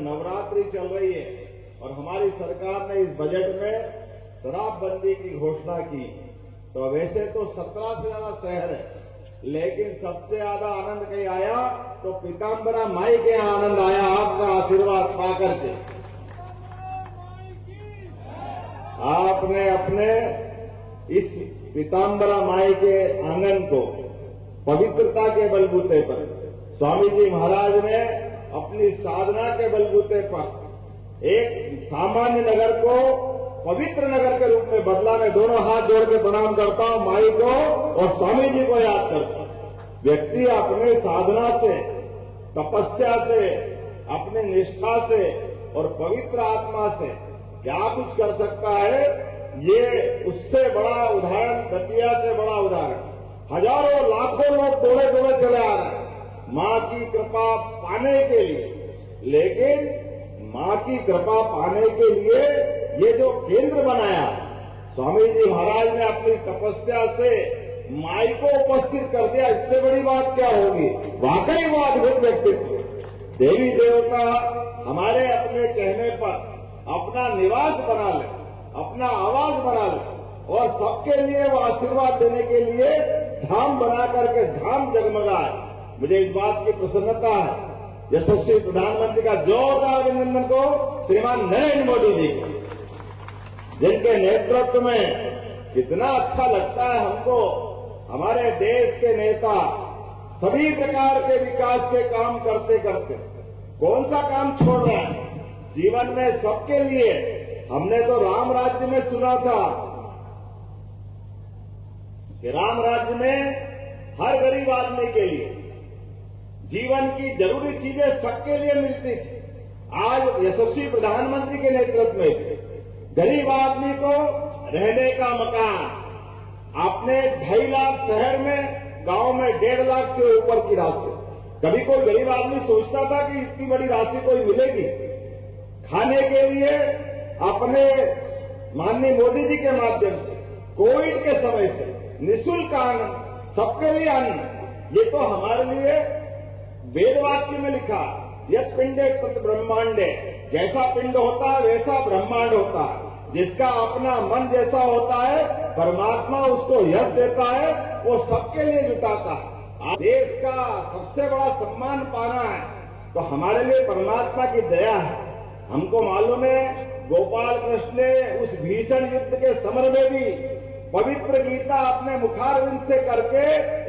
नवरात्रि चल रही है और हमारी सरकार ने इस बजट में शराबबंदी की घोषणा की, तो वैसे तो 17 से ज्यादा शहर है, लेकिन सबसे ज्यादा आनंद कहीं आया तो पीताम्बरा माई के यहाँ आनंद आया, आपका आशीर्वाद पाकर के। आपने अपने इस पीताम्बरा माई के आंगन को पवित्रता के बलबूते पर, स्वामी जी महाराज ने अपनी साधना के बलबूते पर एक सामान्य नगर को पवित्र नगर के रूप में बदला। मैं दोनों हाथ जोड़ के प्रणाम करता हूं माई को और स्वामी जी को याद करता हूं। व्यक्ति अपने साधना से, तपस्या से, अपने निष्ठा से और पवित्र आत्मा से क्या कुछ कर सकता है, ये उससे बड़ा उदाहरण, दतिया से बड़ा उदाहरण हजारों लाखों लोग दौड़े दौड़े चले आ रहे हैं मां की कृपा पाने के लिए। लेकिन मां की कृपा पाने के लिए ये जो केंद्र बनाया, स्वामी जी महाराज ने अपनी तपस्या से माई को उपस्थित कर दिया, इससे बड़ी बात क्या होगी। वाकई वो अद्भुत व्यक्तित्व, देवी देवता हमारे अपने कहने पर अपना निवास बना ले, अपना आवास बना ले और सबके लिए वो आशीर्वाद देने के लिए धाम बना करके धाम जगमगाए। मुझे इस बात की प्रसन्नता है, यशस्वी प्रधानमंत्री का जोरदार अभिनंदन को श्रीमान नरेंद्र मोदी जी, जिनके नेतृत्व में कितना अच्छा लगता है हमको। हमारे देश के नेता सभी प्रकार के विकास के काम करते करते कौन सा काम छोड़ रहे हैं जीवन में सबके लिए। हमने तो राम राज्य में सुना था कि राम राज्य में हर गरीब आदमी के लिए जीवन की जरूरी चीजें सबके लिए मिलती थी। आज यशस्वी प्रधानमंत्री के नेतृत्व में गरीब आदमी को रहने का मकान, आपने 2.5 लाख शहर में, गांव में 1.5 लाख से ऊपर की राशि। कभी कोई गरीब आदमी सोचता था कि इतनी बड़ी राशि कोई मिलेगी। खाने के लिए अपने माननीय मोदी जी के माध्यम से कोविड के समय से निःशुल्क अन्न, सबके लिए अन्न। ये तो हमारे लिए वेद वाक्य में लिखा, यत् पिंडे तत् ब्रह्मांडे, जैसा पिंड होता है वैसा ब्रह्मांड होता है। जिसका अपना मन जैसा होता है, परमात्मा उसको यश देता है, वो सबके लिए जुटाता है। देश का सबसे बड़ा सम्मान पाना है तो हमारे लिए परमात्मा की दया है। हमको मालूम है गोपाल कृष्ण ने उस भीषण युद्ध के समर में भी पवित्र गीता अपने मुखारविंद से करके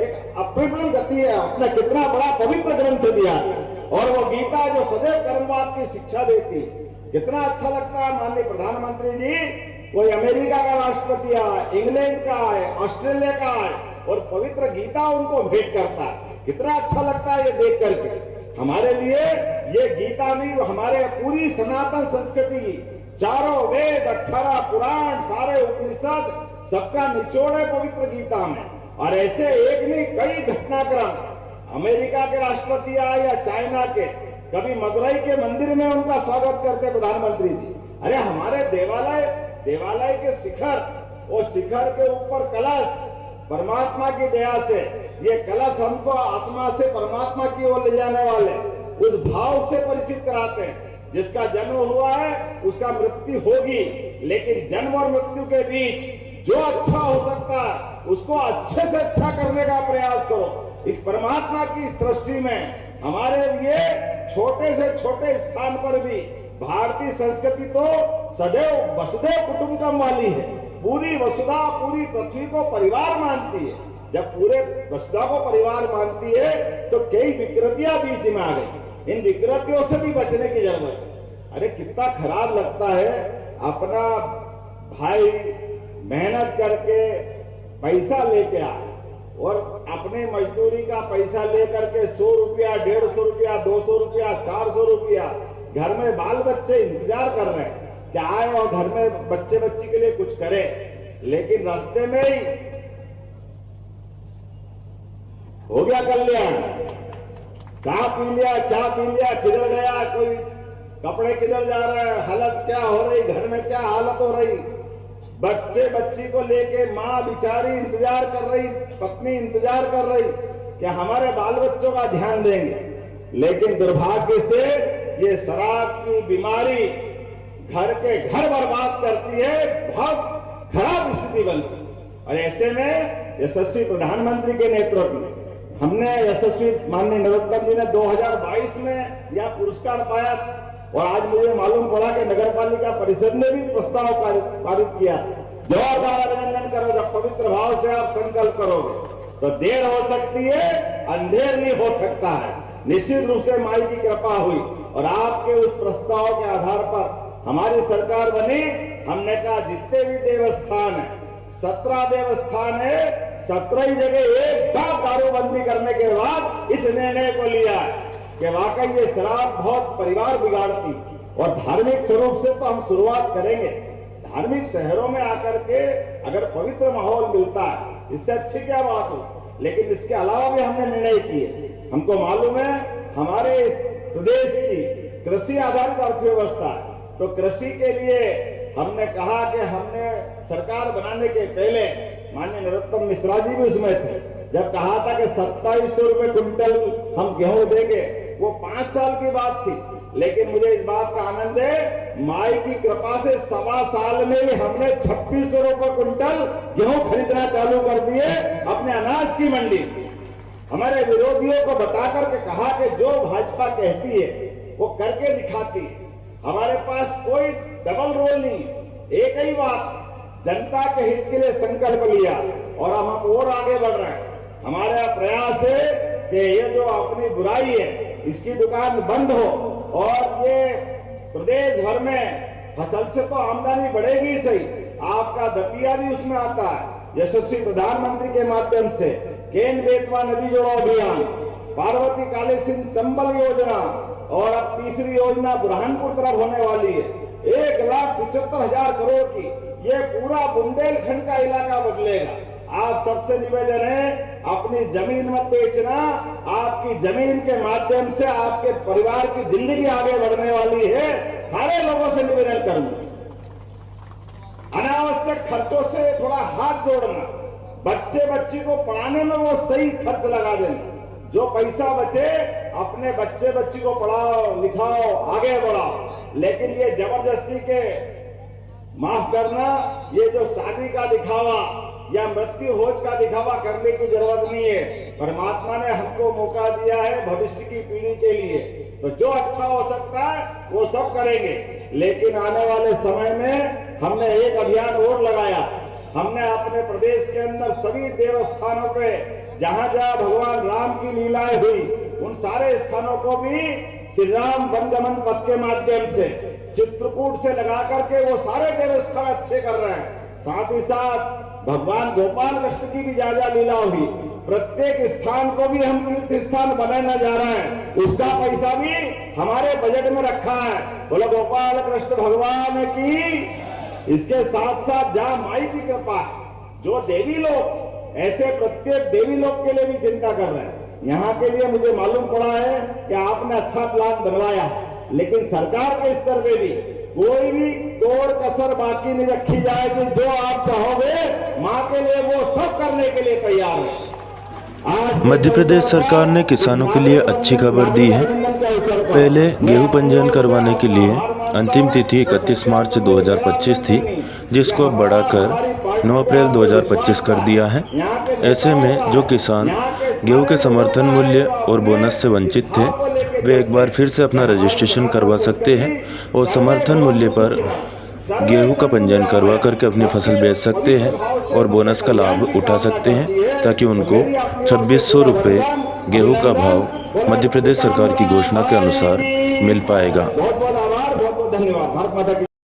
एक अप्रतिम गति है, अपना कितना बड़ा पवित्र ग्रंथ दिया और वो गीता जो सदैव कर्मवाद की शिक्षा देती। कितना अच्छा लगता है माननीय प्रधानमंत्री जी, कोई अमेरिका का राष्ट्रपति आए, इंग्लैंड का आए, ऑस्ट्रेलिया का आए और पवित्र गीता उनको भेंट करता है। कितना अच्छा लगता है ये देख करके। हमारे लिए ये गीता भी हमारे पूरी सनातन संस्कृति की, चारों वेद, 18 पुराण, सारे उपनिषद, सबका निचोड़ है पवित्र गीता में। और ऐसे एक नहीं कई घटनाक्रम, अमेरिका के राष्ट्रपति आए या चाइना के, कभी मदुरई के मंदिर में उनका स्वागत करते प्रधानमंत्री जी। अरे हमारे देवालय के शिखर, वो शिखर के ऊपर कलश, परमात्मा की दया से ये कलश हमको आत्मा से परमात्मा की ओर ले जाने वाले उस भाव से परिचित कराते हैं। जिसका जन्म हुआ है उसका मृत्यु होगी, लेकिन जन्म और मृत्यु के बीच जो अच्छा हो सकता है उसको अच्छे से अच्छा करने का प्रयास करो। इस परमात्मा की सृष्टि में हमारे लिए छोटे से छोटे स्थान पर भी भारतीय संस्कृति तो सदैव वसुधैव कुटुंबकम वाली है। पूरी वसुधा, पूरी पृथ्वी को परिवार मानती है। जब पूरे वसुधा को परिवार मानती है तो कई विकृतियां बीच में आ गई। इन विकृतियों से भी बचने की जरूरत है। अरे कितना खराब लगता है, अपना भाई मेहनत करके पैसा लेके आए और अपने मजदूरी का पैसा लेकर के 100 रुपया, 150 रुपया, 200 रुपया, 400 रुपया, घर में बाल बच्चे इंतजार कर रहे हैं कि आए और घर में बच्चे बच्ची के लिए कुछ करें। लेकिन रास्ते में ही हो गया कल्याण, क्या पी लिया, किधर गया, कोई कपड़े किधर जा रहे हैं, हालत क्या हो रही, घर में क्या हालत हो रही। बच्चे बच्ची को लेके मां बिचारी इंतजार कर रही, पत्नी इंतजार कर रही कि हमारे बाल बच्चों का ध्यान देंगे। लेकिन दुर्भाग्य से ये शराब की बीमारी घर के घर बर्बाद करती है, बहुत खराब स्थिति बनती है। और ऐसे में यशस्वी प्रधानमंत्री के नेतृत्व में हमने यशस्वी माननीय नरोत्तम जी ने 2022 में यह पुरस्कार पाया और आज मुझे मालूम पड़ा कि नगर पालिका परिषद ने भी प्रस्ताव पारित किया। जोरदार अभिनंदन करो, जब पवित्र भाव से आप संकल्प करोगे तो देर हो सकती है, अंधेर नहीं हो सकता है। निश्चित रूप से माई की कृपा हुई और आपके उस प्रस्ताव के आधार पर हमारी सरकार बनी। हमने कहा जितने भी देवस्थान है, 17 देवस्थान है, 17 ही जगह एक साथ दारूबंदी करने के बाद इस निर्णय को लिया कि वाकई ये शराब बहुत परिवार बिगाड़ती और धार्मिक स्वरूप से तो हम शुरुआत करेंगे। धार्मिक शहरों में आकर के अगर पवित्र माहौल मिलता है, इससे अच्छी क्या बात हो। लेकिन इसके अलावा भी हमने निर्णय किए। हमको मालूम है हमारे प्रदेश की कृषि आधारित अर्थव्यवस्था है, तो कृषि के लिए हमने कहा कि हमने सरकार बनाने के पहले माननीय नरोत्तम मिश्रा जी भी उसमें थे, जब कहा था कि 2700 रुपए क्विंटल हम गेहूं देंगे, वो 5 साल की बात थी। लेकिन मुझे इस बात का आनंद है, माई की कृपा से 1.25 साल में ही हमने 2600 रुपए क्विंटल गेहूं खरीदना चालू कर दिए अपने अनाज की मंडी। हमारे विरोधियों को बताकर के कहा कि जो भाजपा कहती है वो करके दिखाती है। हमारे पास कोई डबल रोल नहीं, एक ही बात, जनता के हित के लिए संकल्प लिया और अब हम और आगे बढ़ रहे हैं। हमारा प्रयास है कि ये जो अपनी बुराई है इसकी दुकान बंद हो और ये प्रदेश भर में फसल से तो आमदनी बढ़ेगी सही, आपका दतिया भी उसमें आता है। यशस्वी प्रधानमंत्री के माध्यम से केन बेतवा नदी जोड़ो अभियान, पार्वती काली सिंह चंबल योजना और अब तीसरी योजना बुरहानपुर तरफ होने वाली है। 1,75,000 करोड़ की ये पूरा बुंदेलखंड का इलाका बदलेगा। आप सबसे निवेदन है, अपनी जमीन मत बेचना। आपकी जमीन के माध्यम से आपके परिवार की जिंदगी आगे बढ़ने वाली है। सारे लोगों से निवेदन करूंगा, अनावश्यक खर्चों से थोड़ा हाथ जोड़ना, बच्चे बच्ची को पढ़ाने में वो सही खर्च लगा देना। जो पैसा बचे अपने बच्चे बच्ची को पढ़ाओ, लिखाओ, आगे बढ़ाओ। लेकिन ये जबरदस्ती के, माफ करना, ये जो शादी का दिखावा या मृत्यु भोज का दिखावा करने की जरूरत नहीं है। परमात्मा ने हमको मौका दिया है भविष्य की पीढ़ी के लिए, तो जो अच्छा हो सकता है वो सब करेंगे। लेकिन आने वाले समय में हमने एक अभियान और लगाया। हमने अपने प्रदेश के अंदर सभी देवस्थानों पे जहां जहां भगवान राम की लीलाएं हुई, उन सारे स्थानों को भी श्री राम वनगमन पथ के माध्यम से चित्रकूट से लगा करके वो सारे देवस्थान अच्छे कर रहे हैं। साथ ही साथ भगवान गोपाल कृष्ण की भी ज्यादा लीला हुई। प्रत्येक स्थान को भी हम तीर्थ स्थान बनाने जा रहे हैं, उसका पैसा भी हमारे बजट में रखा है। बोलो गोपाल कृष्ण भगवान की। इसके साथ साथ जहां माई की कृपा है, जो देवी लोग, ऐसे प्रत्येक देवी लोग के लिए भी चिंता कर रहे हैं। यहाँ के लिए मुझे मालूम पड़ा है कि आपने अच्छा प्लान बनवाया, लेकिन सरकार के स्तर पे भी कोई भी तोड़ कसर बाकी नहीं रखी जाएगी। जो आप चाहोगे मां के लिए वो सब करने के लिए तैयार है। मध्य प्रदेश सरकार ने किसानों के लिए अच्छी खबर दी है। पहले गेहूं पंजीयन करवाने के लिए अंतिम तिथि 31 मार्च 2025 थी, जिसको अब बढ़ाकर 9 अप्रैल 2025 कर दिया है। ऐसे में जो किसान गेहूं के समर्थन मूल्य और बोनस से वंचित थे, वे एक बार फिर से अपना रजिस्ट्रेशन करवा सकते हैं और समर्थन मूल्य पर गेहूं का पंजीयन करवा करके अपनी फसल बेच सकते हैं और बोनस का लाभ उठा सकते हैं, ताकि उनको 2600 रुपये गेहूं का भाव मध्य प्रदेश सरकार की घोषणा के अनुसार मिल पाएगा। बहुत बहुत आभार, बहुत बहुत धन्यवाद। भारत माता की